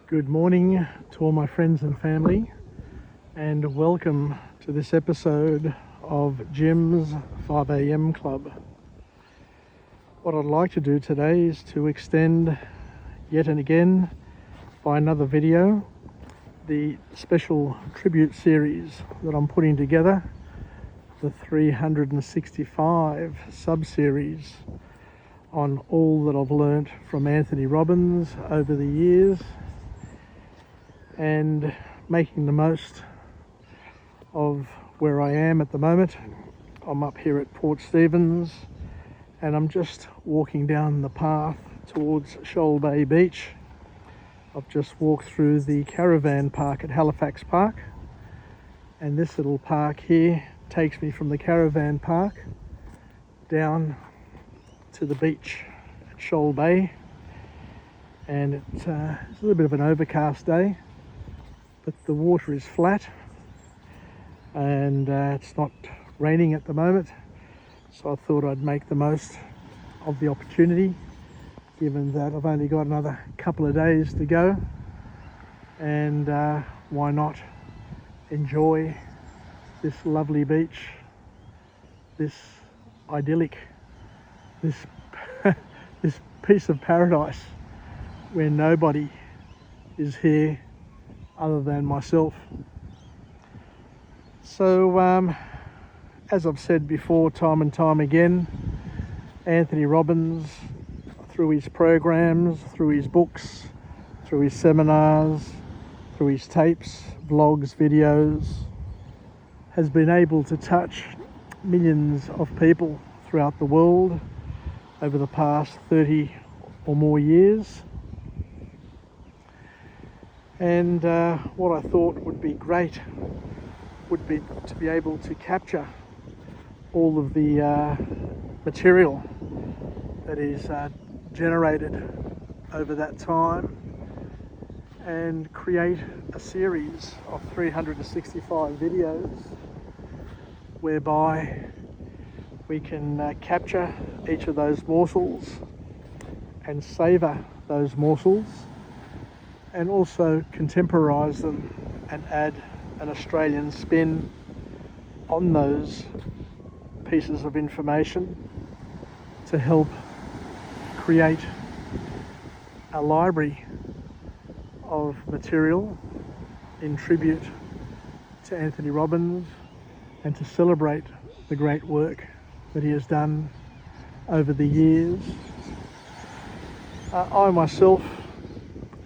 Good morning to all my friends and family, and welcome to this episode of Jim's 5 a.m. Club. What I'd like to do today is to extend yet and again by another video the special tribute series that I'm putting together, the 365 sub-series on all that I've learnt from Anthony Robbins over the years, and making the most of where I am at the moment. I'm up here at Port Stephens and I'm just walking down the path towards Shoal Bay Beach. I've just walked through the caravan park at Halifax Park, and this little park here takes me from the caravan park down to the beach at Shoal Bay. And it's a little bit of an overcast day, but the water is flat and it's not raining at the moment, so I thought I'd make the most of the opportunity, given that I've only got another couple of days to go, and why not enjoy this lovely beach, this idyllic, this this piece of paradise where nobody is here other than myself. So as I've said before time and time again, Anthony Robbins, through his programs, through his books, through his seminars, through his tapes, vlogs, videos, has been able to touch millions of people throughout the world over the past 30 or more years. And what I thought would be great would be to be able to capture all of the material that is generated over that time and create a series of 365 videos whereby we can capture each of those morsels and savour those morsels, and also contemporize them and add an Australian spin on those pieces of information to help create a library of material in tribute to Anthony Robbins and to celebrate the great work that he has done over the years. I myself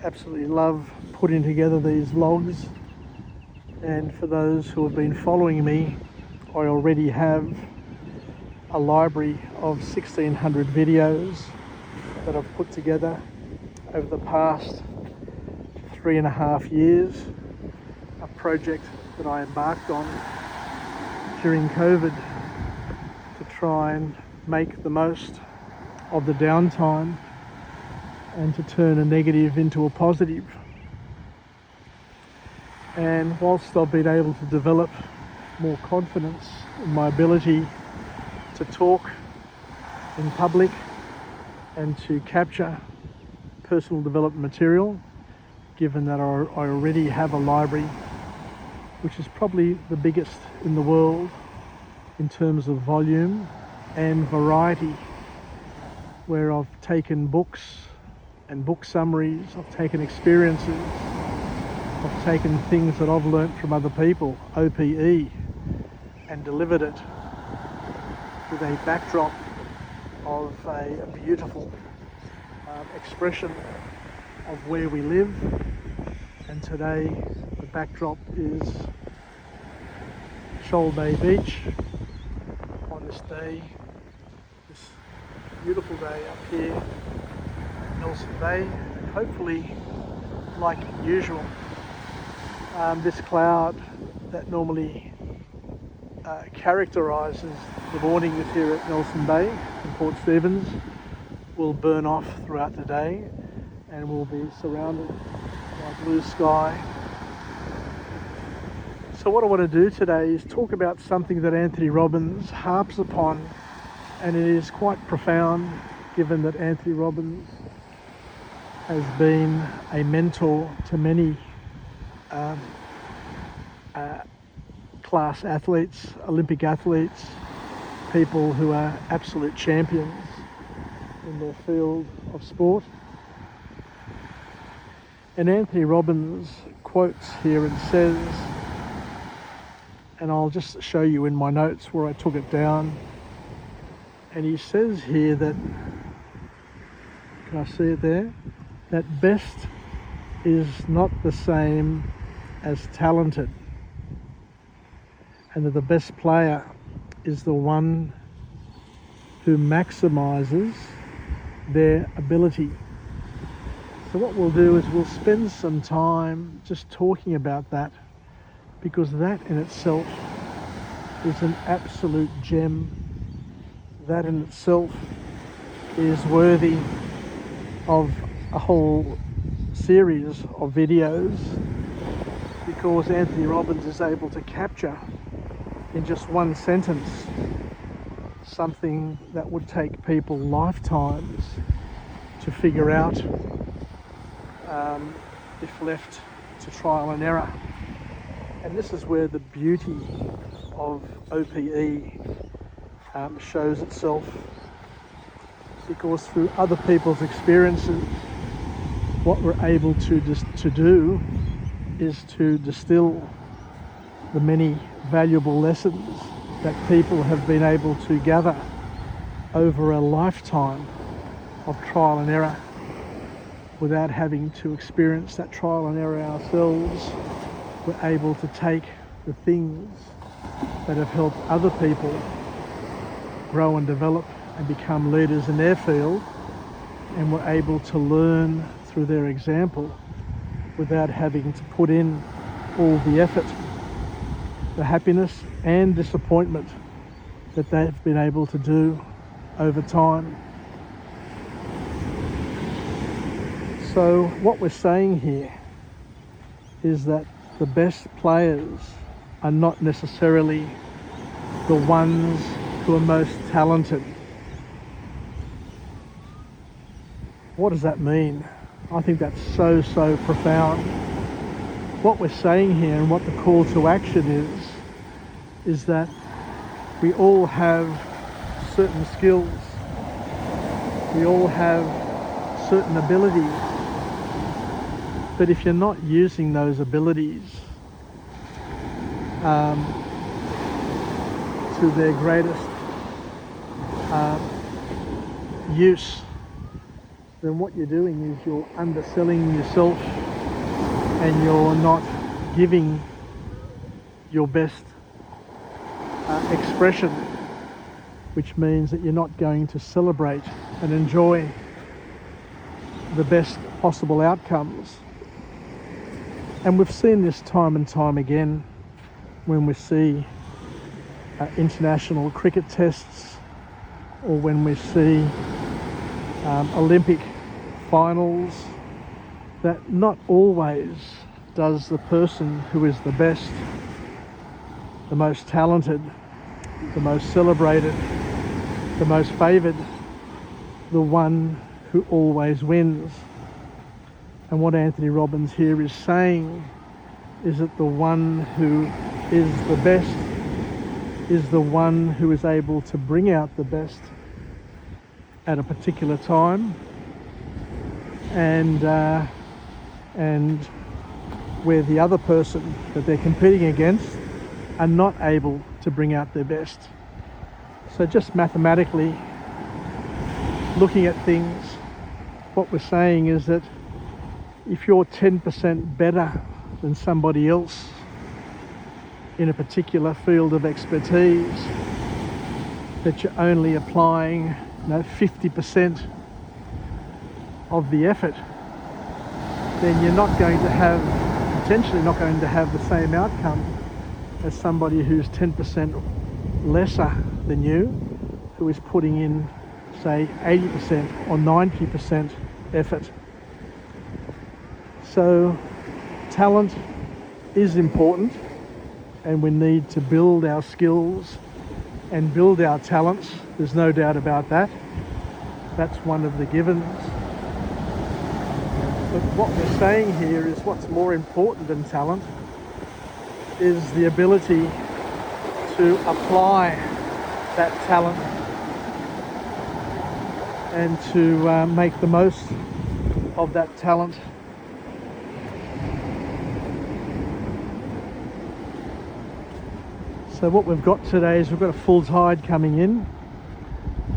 absolutely love putting together these vlogs, and for those who have been following me, I already have a library of 1,600 videos that I've put together over the past 3.5 years, a project that I embarked on during COVID to try and make the most of the downtime and to turn a negative into a positive. And whilst I've been able to develop more confidence in my ability to talk in public and to capture personal development material, given that I already have a library which is probably the biggest in the world in terms of volume and variety, where I've taken books and book summaries, I've taken experiences, I've taken things that I've learnt from other people, OPE, and delivered it with a backdrop of a beautiful expression of where we live. And today the backdrop is Shoal Bay Beach on this day, this beautiful day up here at Nelson Bay, and hopefully, like usual, this cloud that normally characterises the mornings here at Nelson Bay in Port Stephens will burn off throughout the day, and we'll be surrounded by blue sky. So what I want to do today is talk about something that Anthony Robbins harps upon, and it is quite profound, given that Anthony Robbins has been a mentor to many class athletes, Olympic athletes, people who are absolute champions in their field of sport. And Anthony Robbins quotes here and says, and I'll just show you in my notes where I took it down, and he says here that, can I see it there? That best is not the same as talented, and that the best player is the one who maximizes their ability. So what we'll do is we'll spend some time just talking about that, because that in itself is an absolute gem. That in itself is worthy of a whole series of videos, because Anthony Robbins is able to capture in just one sentence something that would take people lifetimes to figure out if left to trial and error. And this is where the beauty of OPE shows itself, because through other people's experiences, what we're able to do is to distill the many valuable lessons that people have been able to gather over a lifetime of trial and error, without having to experience that trial and error ourselves. We're able to take the things that have helped other people grow and develop and become leaders in their field, and we're able to learn through their example without having to put in all the effort, the happiness and disappointment that they've been able to do over time. So what we're saying here is that the best players are not necessarily the ones who are most talented. What does that mean? I think that's so profound. What we're saying here, and what the call to action is that we all have certain skills. We all have certain abilities. But if you're not using those abilities to their greatest use, then what you're doing is you're underselling yourself, and you're not giving your best expression, which means that you're not going to celebrate and enjoy the best possible outcomes. And we've seen this time and time again when we see international cricket tests, or when we see Olympic finals, that not always does the person who is the best, the most talented, the most celebrated, the most favoured, the one who always wins. And what Anthony Robbins here is saying is that the one who is the best is the one who is able to bring out the best at a particular time, and where the other person that they're competing against are not able to bring out their best. So just mathematically looking at things, what we're saying is that if you're 10% better than somebody else in a particular field of expertise, that you're only applying 50% of the effort, then you're not going to have, potentially not going to have the same outcome as somebody who's 10% lesser than you, who is putting in, say, 80% or 90% effort. So talent is important, and we need to build our skills and build our talents. There's no doubt about that. That's one of the givens. But what we're saying here is what's more important than talent is the ability to apply that talent and to make the most of that talent. So what we've got today is we've got a full tide coming in,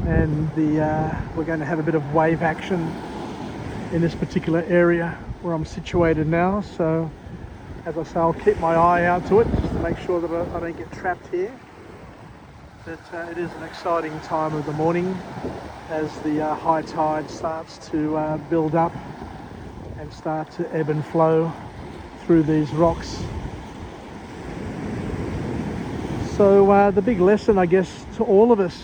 and we're going to have a bit of wave action in this particular area where I'm situated now. So as I say, I'll keep my eye out to it just to make sure that I don't get trapped here. But it is an exciting time of the morning as the high tide starts to build up and start to ebb and flow through these rocks. So the big lesson, I guess, to all of us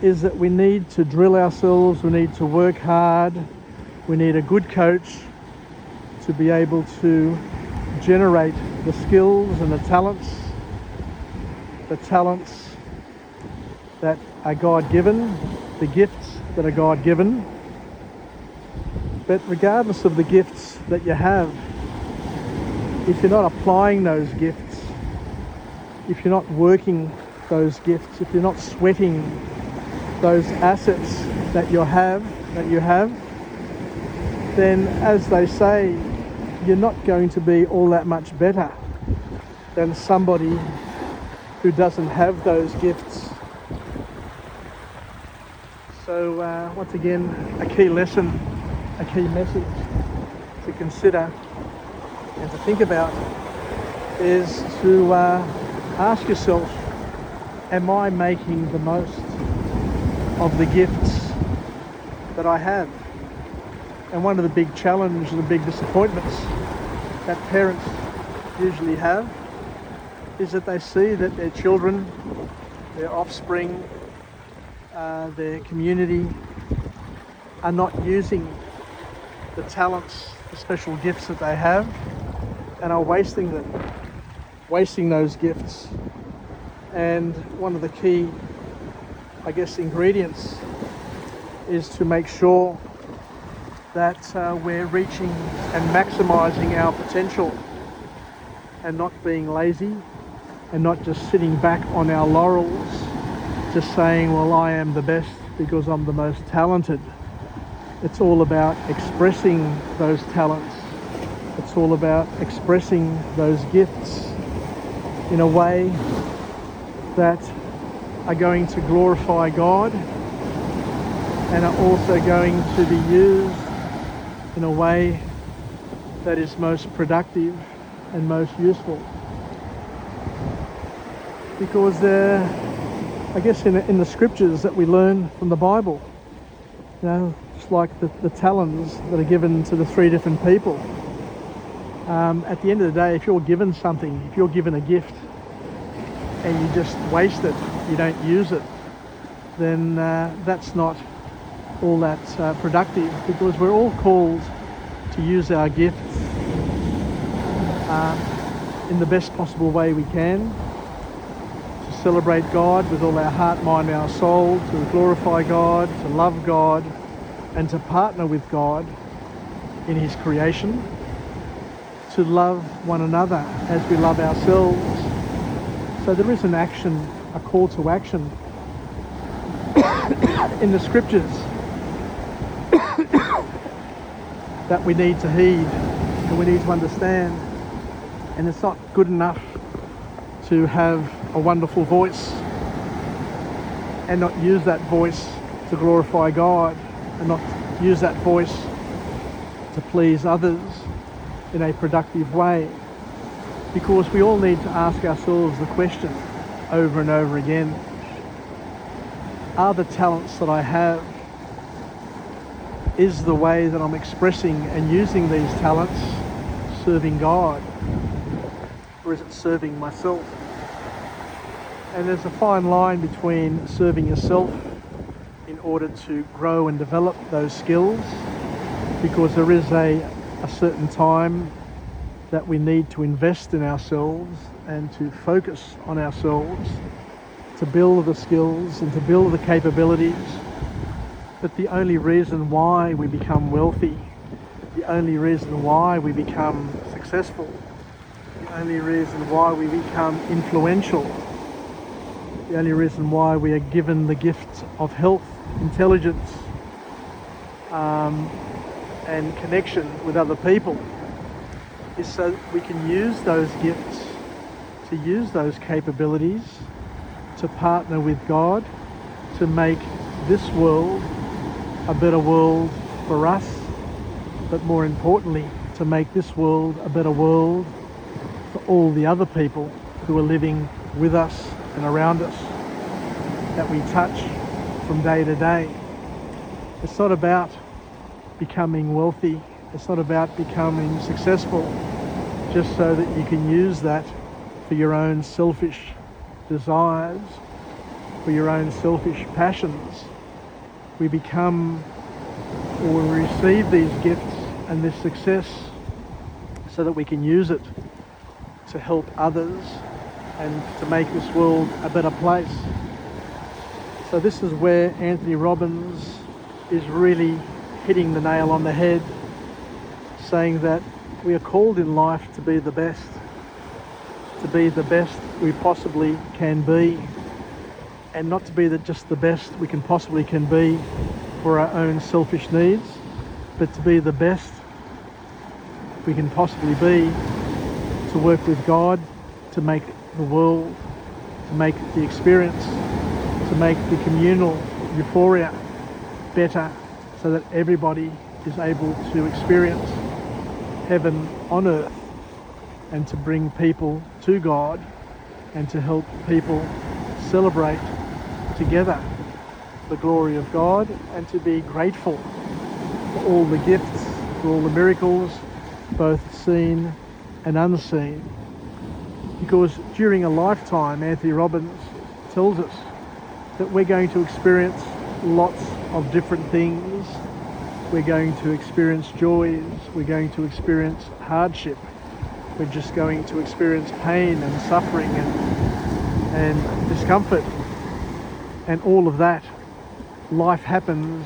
is that we need to drill ourselves, we need to work hard, we need a good coach to be able to generate the skills and the talents that are God-given, the gifts that are God-given. But regardless of the gifts that you have, if you're not applying those gifts, if you're not working those gifts, if you're not sweating those assets that you have, then as they say, you're not going to be all that much better than somebody who doesn't have those gifts. So once again, a key lesson, a key message to consider and to think about is to ask yourself, am I making the most of the gifts that I have? And one of the big challenges and the big disappointments that parents usually have is that they see that their children, their offspring, their community are not using the talents, the special gifts that they have, and are wasting those gifts. And one of the key, I guess, ingredients is to make sure that we're reaching and maximizing our potential and not being lazy and not just sitting back on our laurels, just saying, well, I am the best because I'm the most talented. It's all about expressing those talents. It's all about expressing those gifts in a way that are going to glorify God and are also going to be used in a way that is most productive and most useful. Because I guess in the scriptures that we learn from the Bible, just like the talents that are given to the three different people, at the end of the day, if you're given something, if you're given a gift and you just waste it, you don't use it, then that's not all that productive, because we're all called to use our gifts in the best possible way we can, to celebrate God with all our heart, mind, our soul, to glorify God, to love God, and to partner with God in His creation, to love one another as we love ourselves. So there is an action, a call to action in the scriptures that we need to heed and we need to understand. And it's not good enough to have a wonderful voice and not use that voice to glorify God, and not use that voice to please others in a productive way. Because we all need to ask ourselves the question over and over again, are the talents that I have, is the way that I'm expressing and using these talents serving God, or is it serving myself? And there's a fine line between serving yourself in order to grow and develop those skills, because there is a certain time that we need to invest in ourselves and to focus on ourselves, to build the skills and to build the capabilities. But the only reason why we become wealthy, the only reason why we become successful, the only reason why we become influential, the only reason why we are given the gifts of health, intelligence, and connection with other people is so that we can use those gifts, to use those capabilities, to partner with God, to make this world a better world for us, but more importantly, to make this world a better world for all the other people who are living with us and around us, that we touch from day to day. It's not about becoming wealthy, it's not about becoming successful just so that you can use that for your own selfish desires, for your own selfish passions. We become, or we receive these gifts and this success so that we can use it to help others and to make this world a better place. So this is where Anthony Robbins is really hitting the nail on the head, saying that we are called in life to be the best we possibly can be, and not to be just the best we can possibly can be for our own selfish needs, but to be the best we can possibly be to work with God, to make the world, to make the experience, to make the communal euphoria better, so that everybody is able to experience heaven on earth, and to bring people to God, and to help people celebrate together the glory of God, and to be grateful for all the gifts, for all the miracles, both seen and unseen. Because during a lifetime, Anthony Robbins tells us that we're going to experience lots of different things. We're going to experience joys, we're going to experience hardship, we're just going to experience pain and suffering and discomfort, and all of that. Life happens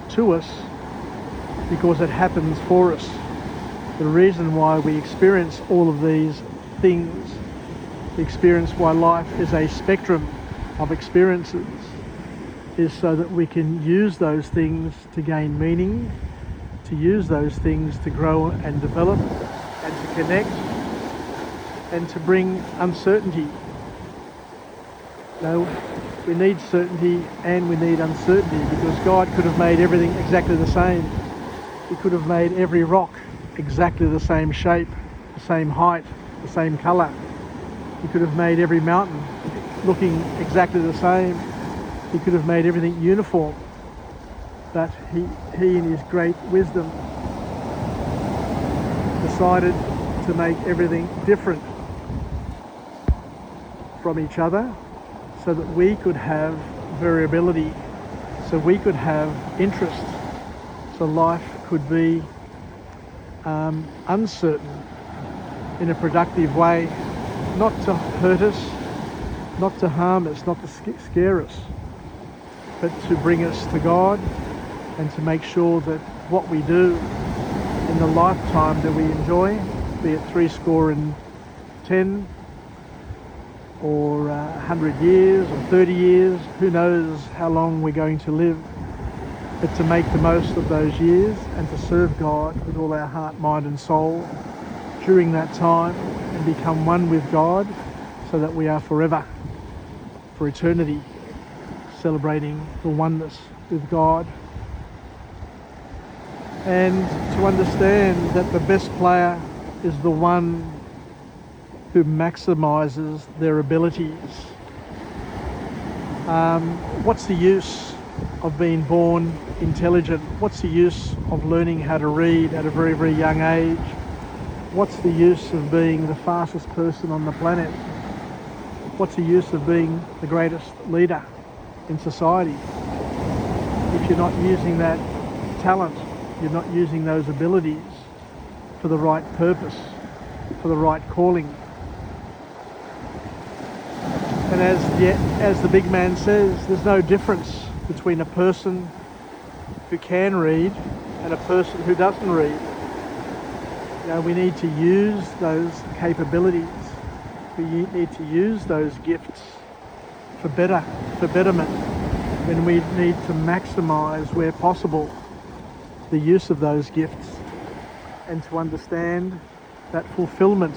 to us because it happens for us. The reason why we experience all of these things, the experience why life is a spectrum of experiences, is so that we can use those things to gain meaning, to use those things to grow and develop and to connect and to bring uncertainty. No, we need certainty and we need uncertainty, because God could have made everything exactly the same. He could have made every rock exactly the same shape, the same height, the same colour. He could have made every mountain looking exactly the same. He could have made everything uniform, but he in his great wisdom decided to make everything different from each other, so that we could have variability, so we could have interest, so life could be uncertain in a productive way, not to hurt us, not to harm us, not to scare us, but to bring us to God, and to make sure that what we do in the lifetime that we enjoy, be it 70 or 100 years or 30 years, who knows how long we're going to live, but to make the most of those years and to serve God with all our heart, mind and soul during that time, and become one with God, so that we are forever, for eternity, celebrating the oneness with God. And to understand that the best player is the one who maximizes their abilities. What's the use of being born intelligent? What's the use of learning how to read at a very, very young age? What's the use of being the fastest person on the planet? What's the use of being the greatest leader in society if you're not using that talent, you're not using those abilities for the right purpose, for the right calling? And as the big man says, there's no difference between a person who can read and a person who doesn't read. We need to use those capabilities. We need to use those gifts for betterment, when we need to maximize, where possible, the use of those gifts, and to understand that fulfillment,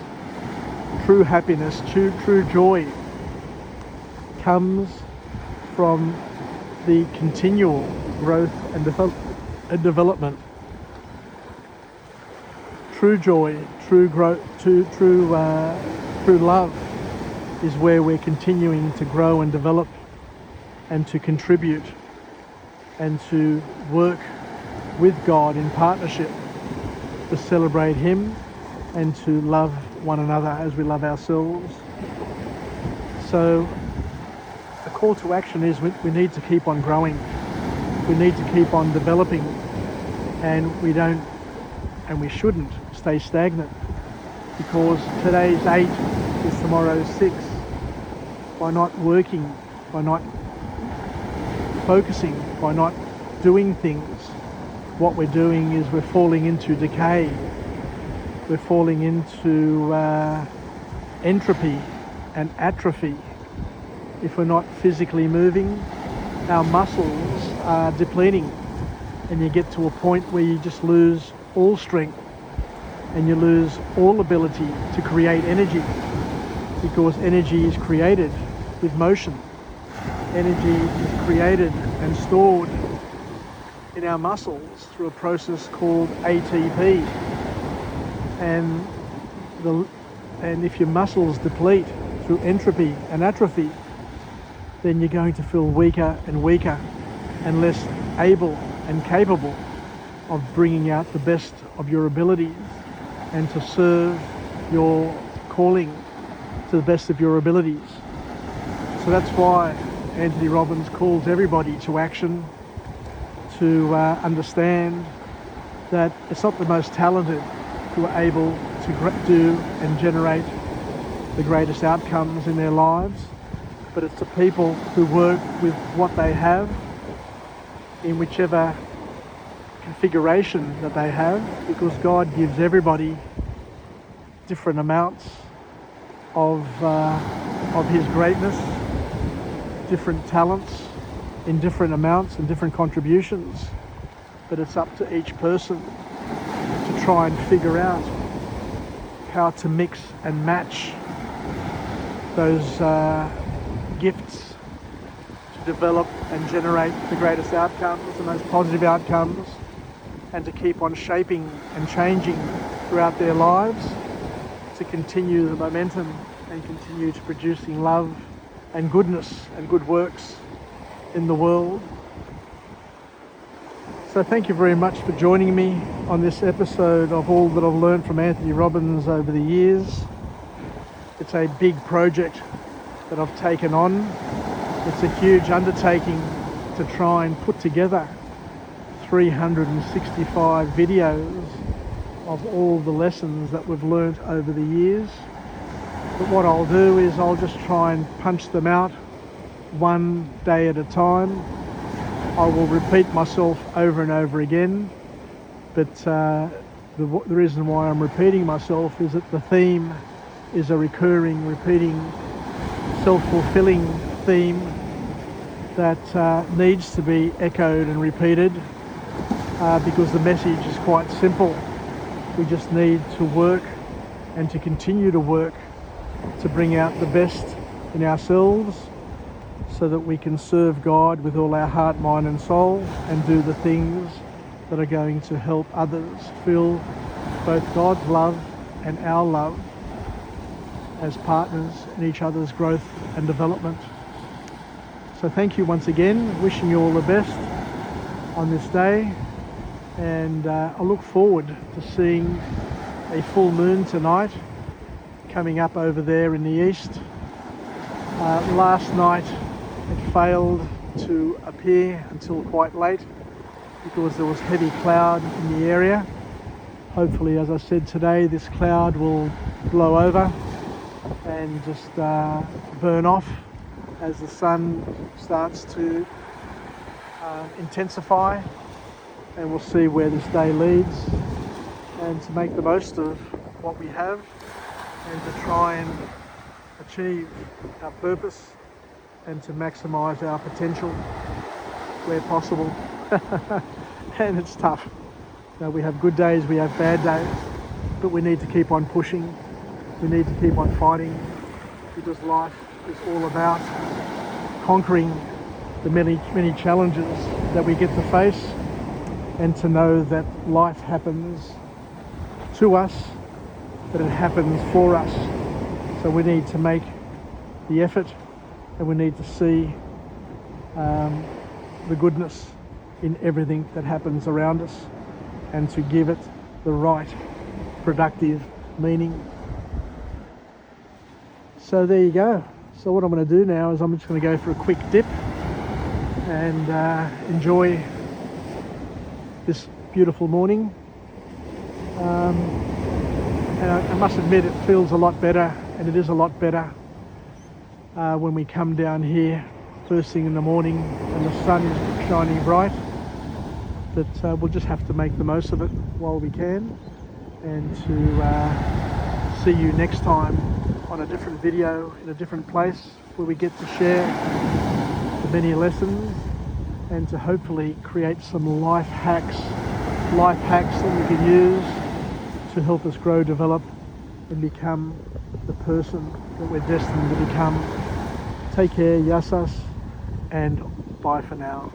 true happiness, true joy comes from the continual growth and development. True joy, true growth, true love is where we're continuing to grow and develop, and to contribute, and to work with God in partnership, to celebrate Him and to love one another as we love ourselves. So the call to action is we need to keep on growing. We need to keep on developing, and we shouldn't stay stagnant, because today's 8 is tomorrow's 6. By not working, by not focusing, by not doing things, what we're doing is we're falling into decay. We're falling into entropy and atrophy. If we're not physically moving, our muscles are depleting, and you get to a point where you just lose all strength, and you lose all ability to create energy, because energy is created with motion. Energy is created and stored in our muscles through a process called ATP. And if your muscles deplete through entropy and atrophy, then you're going to feel weaker and weaker, and less able and capable of bringing out the best of your abilities, and to serve your calling to the best of your abilities. So that's why Tony Robbins calls everybody to action, to understand that it's not the most talented who are able to do and generate the greatest outcomes in their lives, but it's the people who work with what they have, in whichever configuration that they have, because God gives everybody different amounts of His greatness, different talents in different amounts and different contributions. But it's up to each person to try and figure out how to mix and match those gifts to develop and generate the greatest outcomes, the most positive outcomes, and to keep on shaping and changing throughout their lives, to continue the momentum and continue to producing love and goodness and good works in the world. So thank you very much for joining me on this episode of all that I've learned from Tony Robbins over the years. It's a big project that I've taken on. It's a huge undertaking to try and put together 365 videos of all the lessons that we've learnt over the years. But what I'll do is I'll just try and punch them out one day at a time. I will repeat myself over and over again, but the reason why I'm repeating myself is that the theme is a recurring, repeating, self-fulfilling theme that needs to be echoed and repeated, because the message is quite simple. We just need to work and to continue to work to bring out the best in ourselves, so that we can serve God with all our heart, mind and soul, and do the things that are going to help others feel both God's love and our love as partners in each other's growth and development. So thank you once again, wishing you all the best on this day, and I look forward to seeing a full moon tonight coming up over there in the east. Last night it failed to appear until quite late because there was heavy cloud in the area. Hopefully, as I said today, this cloud will blow over and just burn off as the sun starts to intensify. and we'll see where this day leads, and to make the most of what we have and to try and achieve our purpose and to maximize our potential where possible. And it's tough. You know, we have good days, we have bad days, but we need to keep on pushing. We need to keep on fighting, because life is all about conquering the many challenges that we get to face, and to know that life happens to us, but it happens for us. So we need to make the effort, and we need to see the goodness in everything that happens around us, and to give it the right productive meaning. So there you go. So what I'm going to do now is I'm just going to go for a quick dip and enjoy this beautiful morning. And I must admit, it feels a lot better, and it is a lot better when we come down here first thing in the morning and the sun is shining bright. But we'll just have to make the most of it while we can, and to see you next time on a different video in a different place, where we get to share the many lessons and to hopefully create some life hacks that we can use to help us grow, develop and become the person that we're destined to become. Take care, yasas, and bye for now.